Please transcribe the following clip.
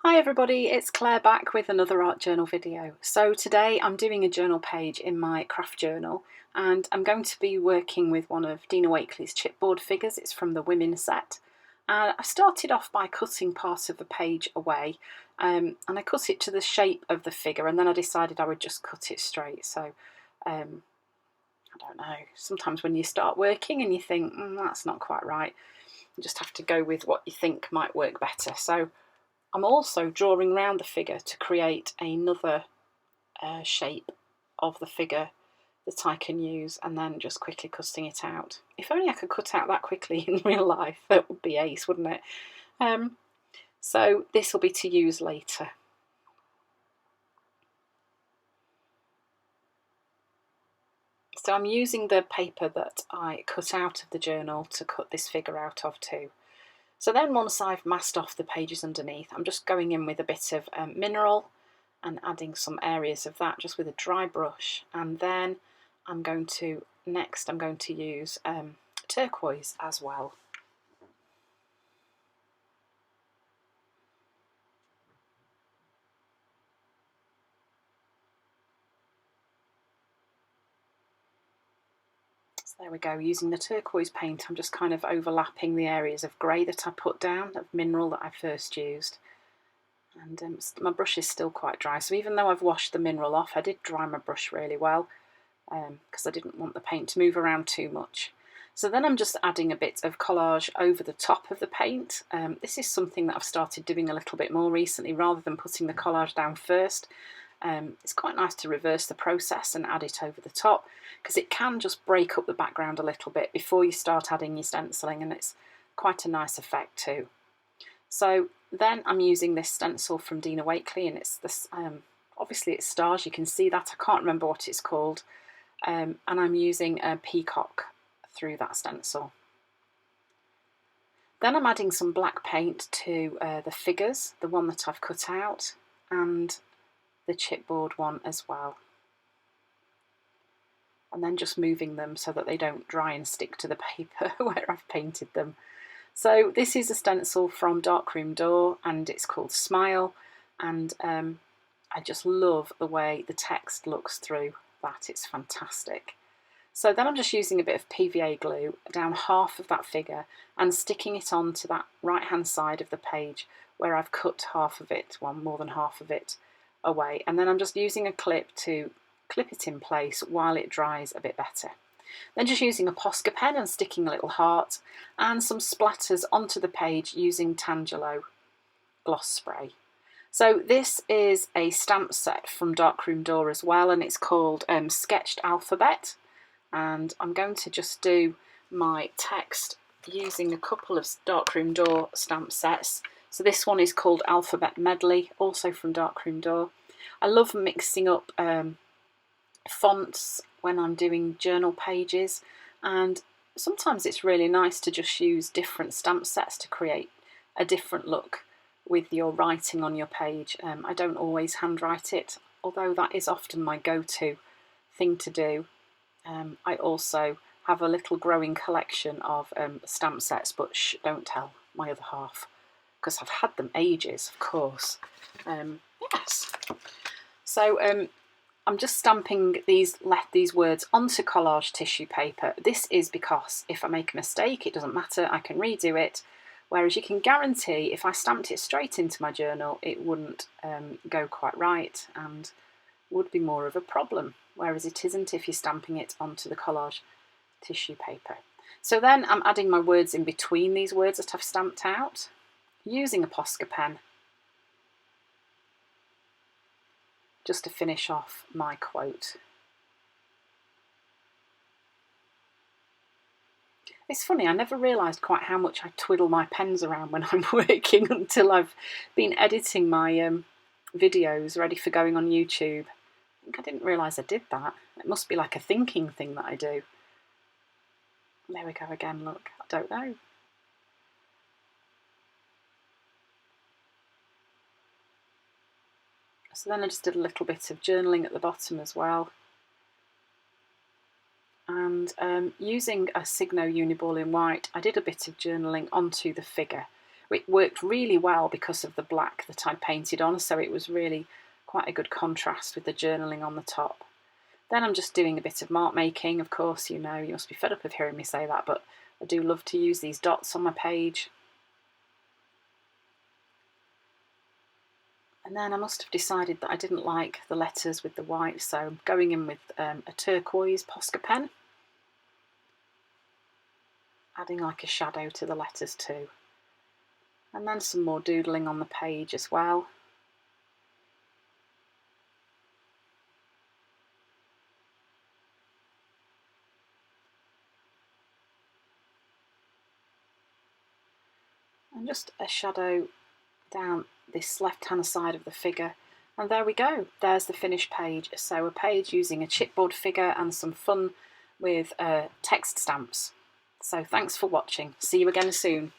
Hi everybody, it's Claire back with another art journal video. So today I'm doing a journal page in my craft journal and I'm going to be working with one of Dina Wakley's chipboard figures. It's from the Women set. And I started off by cutting part of the page away and I cut it to the shape of the figure, and then I decided I would just cut it straight. So I don't know, sometimes when you start working and you think that's not quite right, you just have to go with what you think might work better. So I'm also drawing around the figure to create another shape of the figure that I can use, and then just quickly cutting it out. If only I could cut out that quickly in real life, that would be ace, wouldn't it? So this will be to use later. So I'm using the paper that I cut out of the journal to cut this figure out of too. So then once I've masked off the pages underneath, I'm just going in with a bit of mineral and adding some areas of that just with a dry brush. And then I'm going to use turquoise as well. So there we go, using the turquoise paint, I'm just kind of overlapping the areas of grey that I put down, of mineral that I first used. And my brush is still quite dry, so even though I've washed the mineral off, I did dry my brush really well because I didn't want the paint to move around too much. So then I'm just adding a bit of collage over the top of the paint. This is something that I've started doing a little bit more recently, rather than putting the collage down first. It's quite nice to reverse the process and add it over the top, because it can just break up the background a little bit before you start adding your stenciling, and it's quite a nice effect too. So then I'm using this stencil from Dina Wakley, and it's this, obviously it's stars, you can see that, I can't remember what it's called, and I'm using a peacock through that stencil. Then I'm adding some black paint to the figures, the one that I've cut out, and the chipboard one as well. And then just moving them so that they don't dry and stick to the paper where I've painted them. So this is a stencil from Darkroom Door, and it's called Smile, and I just love the way the text looks through that, it's fantastic. So then I'm just using a bit of PVA glue down half of that figure and sticking it onto that right hand side of the page where I've cut half of it, well, more than half of it away, and then I'm just using a clip to clip it in place while it dries a bit better. Then just using a Posca pen and sticking a little heart and some splatters onto the page using Tangelo gloss spray. So this is a stamp set from Darkroom Door as well, and it's called Sketched Alphabet, and I'm going to just do my text using a couple of Darkroom Door stamp sets. So this one is called Alphabet Medley, also from Darkroom Door. I love mixing up fonts when I'm doing journal pages, and sometimes it's really nice to just use different stamp sets to create a different look with your writing on your page. I don't always handwrite it, although that is often my go-to thing to do. I also have a little growing collection of stamp sets, but shh, don't tell my other half, because I've had them ages, of course. Yes. So I'm just stamping these words onto collage tissue paper. This is because if I make a mistake, it doesn't matter, I can redo it. Whereas you can guarantee if I stamped it straight into my journal, it wouldn't go quite right and would be more of a problem. Whereas it isn't if you're stamping it onto the collage tissue paper. So then I'm adding my words in between these words that I've stamped out, using a Posca pen, just to finish off my quote. It's funny, I never realised quite how much I twiddle my pens around when I'm working until I've been editing my videos ready for going on YouTube. I think I didn't realise I did that. It must be like a thinking thing that I do. There we go again, look, I don't know. So then I just did a little bit of journaling at the bottom as well. And using a Signo Uniball in white, I did a bit of journaling onto the figure, it worked really well because of the black that I painted on, so it was really quite a good contrast with the journaling on the top. Then I'm just doing a bit of mark making. Of course, you know, you must be fed up of hearing me say that, but I do love to use these dots on my page. And then I must have decided that I didn't like the letters with the white, so I'm going in with a turquoise Posca pen, adding like a shadow to the letters too. And then some more doodling on the page as well. And just a shadow down this left-hand side of the figure. And there we go, there's the finished page. So a page using a chipboard figure and some fun with text stamps. So thanks for watching. See you again soon.